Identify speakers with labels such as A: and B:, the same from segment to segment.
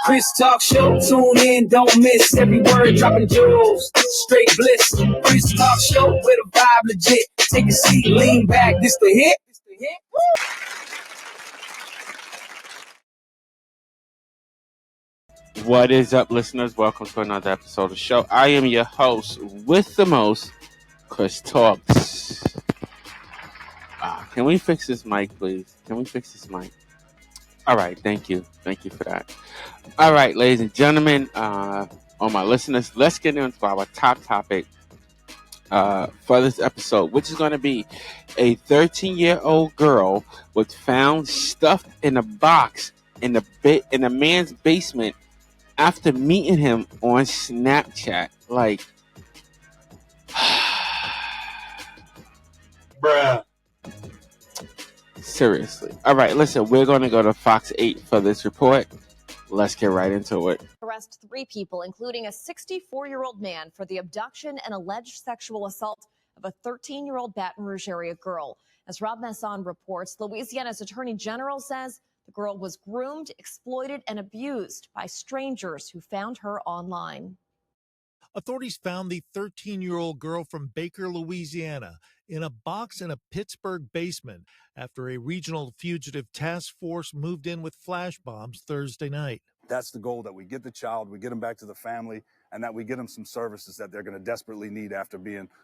A: Chris Talk Show, tune in, don't miss every word dropping jewels. Straight bliss. Chris Talk Show with a vibe legit. Take a seat, lean back. This the hit.
B: What is up, listeners? Welcome to another episode of the show. I am your host with the most, Chris Talks. Can we fix this mic, please? Can we fix this mic? All right, thank you. Thank you for that. All right, ladies and gentlemen, all my listeners, let's get into our top topic for this episode, which is going to be a 13-year-old girl was found stuffed in a box in a man's basement after meeting him on Snapchat. Like,
C: bruh.
B: Seriously. All right, listen, we're going to go to Fox 8 for this report. Let's get right into it.
D: Arrest 3 people, including a 64-year-old man, for the abduction and alleged sexual assault of a 13-year-old Baton Rouge area girl. As Rob Masson reports, Louisiana's Attorney General says the girl was groomed, exploited, and abused by strangers who found her online.
E: Authorities found the 13-year-old girl from Baker, Louisiana, in a box in a Pittsburgh basement after a regional fugitive task force moved in with flash bombs Thursday night.
C: That's the goal, that we get the child, we get them back to the family, and that we get them some services that they're going to desperately need after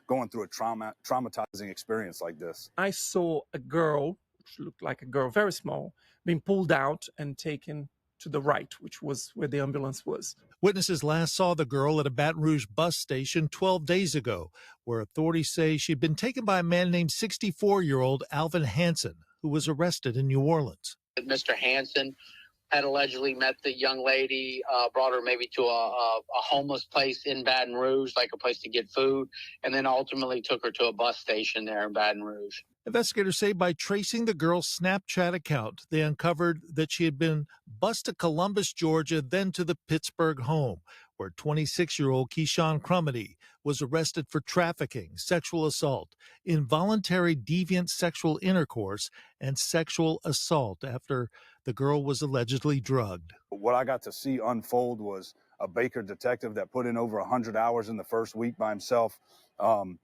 C: going through a traumatizing experience like this.
F: I saw a girl, which looked like a girl, very small, being pulled out and taken to the right, which was where the ambulance was.
E: Witnesses last saw the girl at a Baton Rouge bus station 12 days ago, where authorities say she'd been taken by a man named 64-year-old Alvin Hansen, who was arrested in New Orleans.
G: Mr. Hansen had allegedly met the young lady, brought her maybe to a homeless place in Baton Rouge, like a place to get food, and then ultimately took her to a bus station there in Baton Rouge.
E: Investigators say by tracing the girl's Snapchat account, they uncovered that she had been bused to Columbus, Georgia, then to the Pittsburgh home, where 26-year-old Keyshawn Crumity was arrested for trafficking, sexual assault, involuntary deviant sexual intercourse, and sexual assault after the girl was allegedly drugged.
C: What I got to see unfold was a Baker detective that put in over 100 hours in the first week by himself, and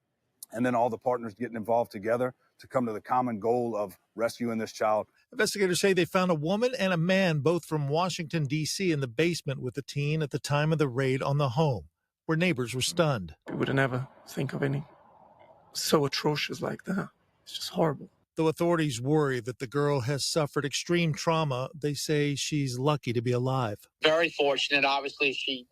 C: then all the partners getting involved together to come to the common goal of rescuing this child.
E: Investigators say they found a woman and a man, both from Washington, D.C., in the basement with the teen at the time of the raid on the home, where neighbors were stunned.
F: We would never think of any so atrocious like that. It's just horrible.
E: Though authorities worry that the girl has suffered extreme trauma, they say she's lucky to be alive.
G: Very fortunate. Obviously, she,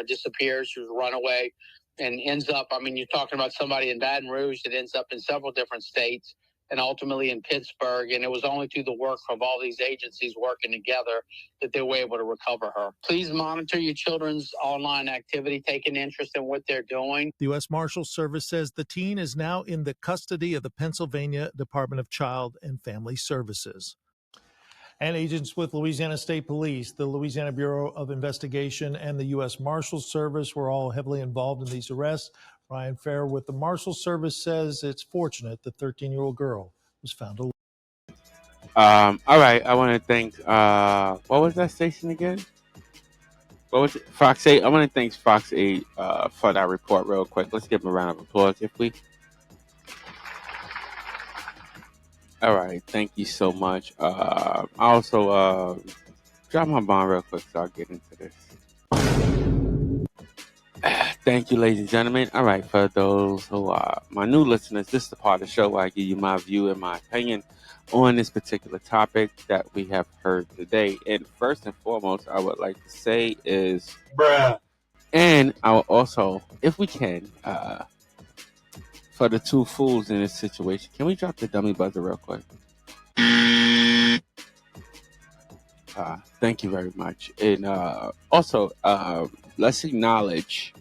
G: disappears. She was a runaway and ends up, you're talking about somebody in Baton Rouge that ends up in several different states and ultimately in Pittsburgh. And it was only through the work of all these agencies working together that they were able to recover her. Please monitor your children's online activity, take an interest in what they're doing.
E: The U.S. Marshals Service says the teen is now in the custody of the Pennsylvania Department of Child and Family Services. And agents with Louisiana State Police, the Louisiana Bureau of Investigation, and the U.S. Marshals Service were all heavily involved in these arrests. Ryan Fair with the Marshals Service says it's fortunate the 13-year-old girl was found alive.
B: All right, I want to thank, what was that station again? What was it? Fox 8. I want to thank Fox 8 for that report real quick. Let's give them a round of applause, if we. All right, thank you so much. I also drop my bomb real quick so I'll get into this. Thank you, ladies and gentlemen. All right, for those who are my new listeners, this is the part of the show where I give you my view and my opinion on this particular topic that we have heard today. And first and foremost, I would like to say is,
C: bruh.
B: And I will also, if we can, for the two fools in this situation, can we drop the dummy buzzer real quick? Thank you very much. And also, let's acknowledge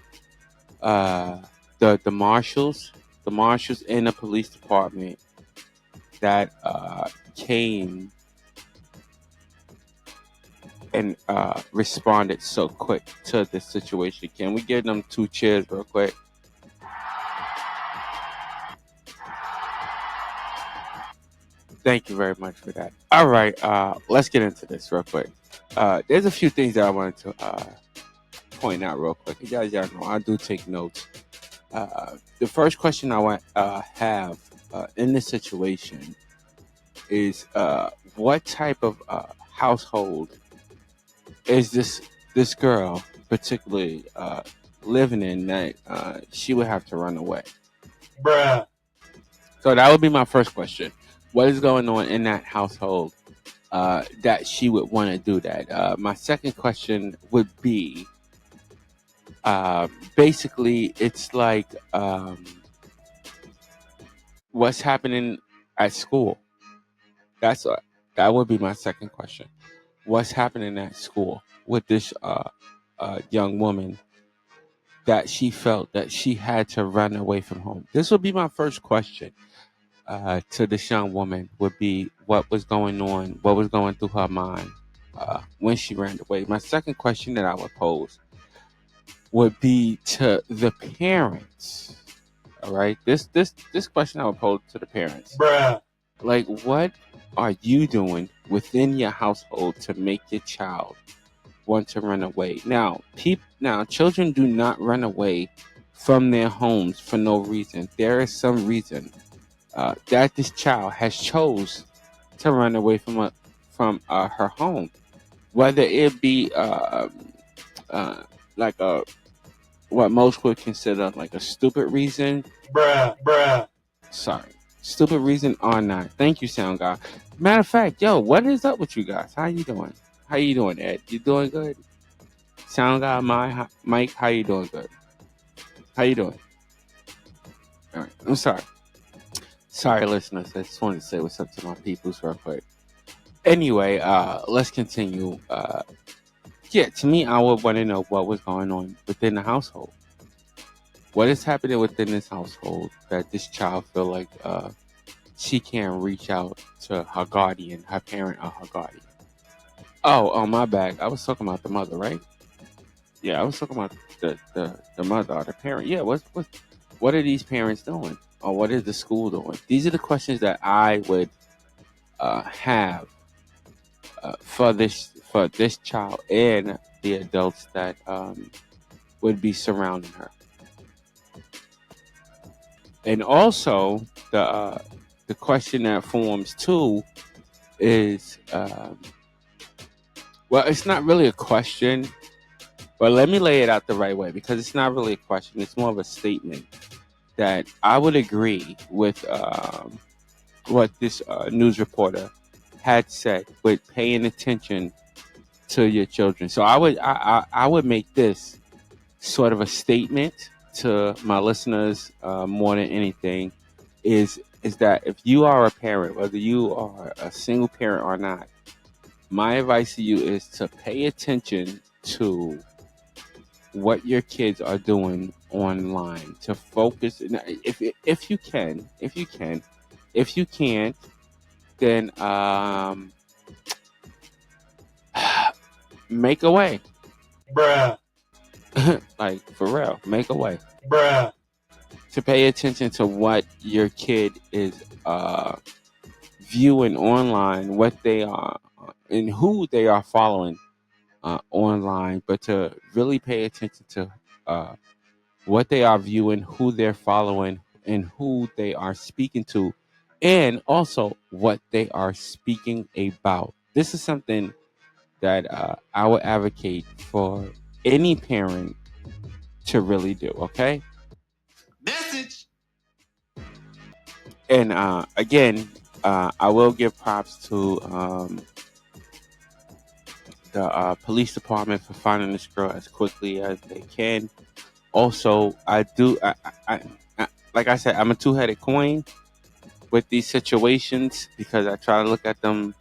B: the marshals in the police department that came and responded so quick to this situation. Can we give them 2 cheers real quick? Thank you very much for that. All right, let's get into this real quick. There's a few things that I wanted to point out real quick. You guys, y'all know I do take notes. The first question I want have in this situation is what type of household is this girl particularly living in that she would have to run away?
E: Bruh.
B: So that would be my first question. What is going on in that household that she would want to do that? My second question would be basically it's like what's happening at school. That's that would be my second question. What's happening at school with this young woman that she felt that she had to run away from home? This would be my first question to this young woman. Would be what was going on, what was going through her mind when she ran away. My second question that I would pose would be to the parents. All right, this question I would pose to the parents.
E: Bruh.
B: Like, what are you doing within your household to make your child want to run away? Now, children do not run away from their homes for no reason. There is some reason that this child has chose to run away from her home, whether it be like a what most would consider like a stupid reason.
E: Bruh.
B: Sorry. Stupid reason or not. Thank you, Sound Guy. Matter of fact, yo, what is up with you guys? How you doing? How you doing, Ed? You doing good? Sound Guy, Mike, how you doing? Good. How you doing? All right. I'm sorry. Sorry, listeners. I just wanted to say what's up to my peoples real quick. Anyway, let's continue. Yeah, to me, I would want to know what was going on within the household. What is happening within this household that this child feel like she can't reach out to her guardian, her parent, or her guardian? Oh, my bad. I was talking about the mother, right? Yeah, I was talking about the mother or the parent. Yeah, what are these parents doing, or what is the school doing? These are the questions that I would have for this child and the adults that would be surrounding her. And also the question that forms too is well, it's not really a question, but let me lay it out the right way, because it's not really a question. It's more of a statement that I would agree with what this news reporter had said with paying attention to your children. So I would make this sort of a statement to my listeners more than anything is that if you are a parent, whether you are a single parent or not, my advice to you is to pay attention to what your kids are doing online, to focus. If you can, if you can't, then make a way.
E: Bruh.
B: Like, for real, make a way.
E: Bruh.
B: To pay attention to what your kid is viewing online, what they are and who they are following online, but to really pay attention to what they are viewing, who they're following, and who they are speaking to, and also what they are speaking about. This is something that I would advocate for any parent to really do, okay?
A: Message.
B: And again, I will give props to the police department for finding this girl as quickly as they can. Also, I like I said, I'm a two-headed coin with these situations because I try to look at them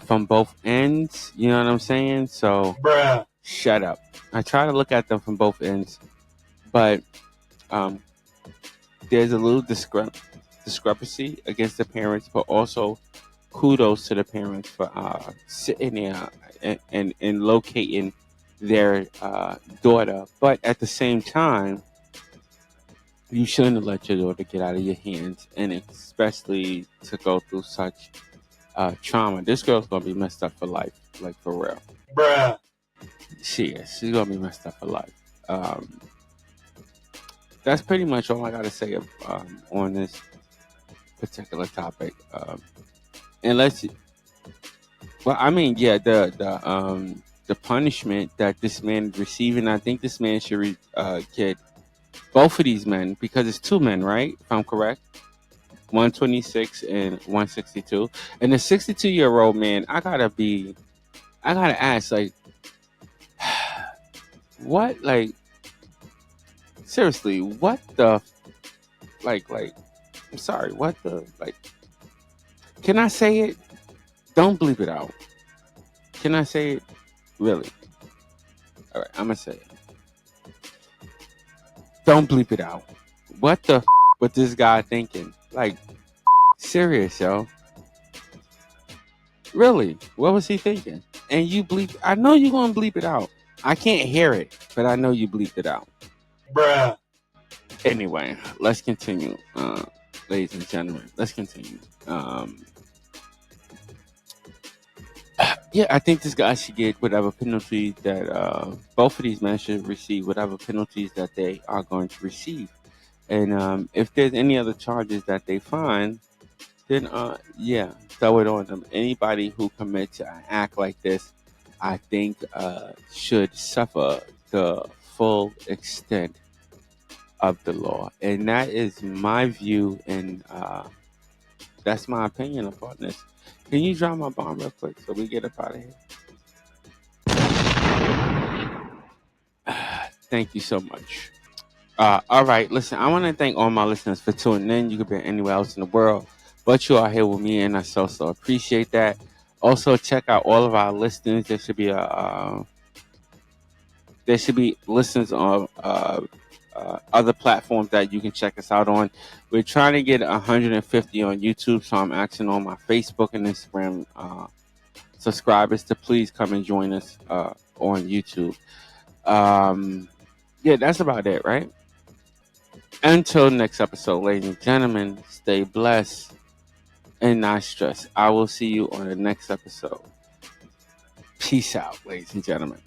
B: from both ends. You know what I'm saying? So,
E: Bruh.
B: shut up. I try to look at them from both ends, but there's a little discrepancy against the parents, but also kudos to the parents for sitting there and locating their daughter. But at the same time, you shouldn't have let your daughter get out of your hands, and especially to go through such trauma. This girl's gonna be messed up for life, like for real.
A: Bruh.
B: She's gonna be messed up for life. That's pretty much all I gotta say on this particular topic. Unless, well, I mean, yeah, the punishment that this man is receiving, I think this man should get both of these men, because it's two men, right? If I'm correct, 126 and 162, and the 62-year-old man, I gotta ask, like, what, like, seriously, what the, like, I'm sorry, what the, like, can I say it? Don't bleep it out. Can I say it? Really? All right, I'm gonna say it. Don't bleep it out. What the was this guy thinking? Like, serious, yo. Really? What was he thinking? And you bleep, I know you're gonna bleep it out. I can't hear it, but I know you bleeped it out.
A: Bruh.
B: Anyway, let's continue. Ladies and gentlemen, let's continue. Yeah, I think this guy should get whatever penalty that both of these men should receive, whatever penalties that they are going to receive. And if there's any other charges that they find, then yeah, throw it on them. Anybody who commits an act like this, I think should suffer the full extent of the law. And that is my view, and that's my opinion upon this. Can you drop my bomb real quick so we get up out of here? Thank you so much. All right, listen, I want to thank all my listeners for tuning in. You could be anywhere else in the world, but you are here with me, and I so appreciate that. Also, check out all of our listings. There should be listens on other platforms that you can check us out on. We're trying to get 150 on YouTube, so I'm asking all my Facebook and Instagram subscribers to please come and join us on YouTube. Yeah, that's about it, right? Until next episode, ladies and gentlemen, stay blessed and not stressed. I will see you on the next episode. Peace out, ladies and gentlemen.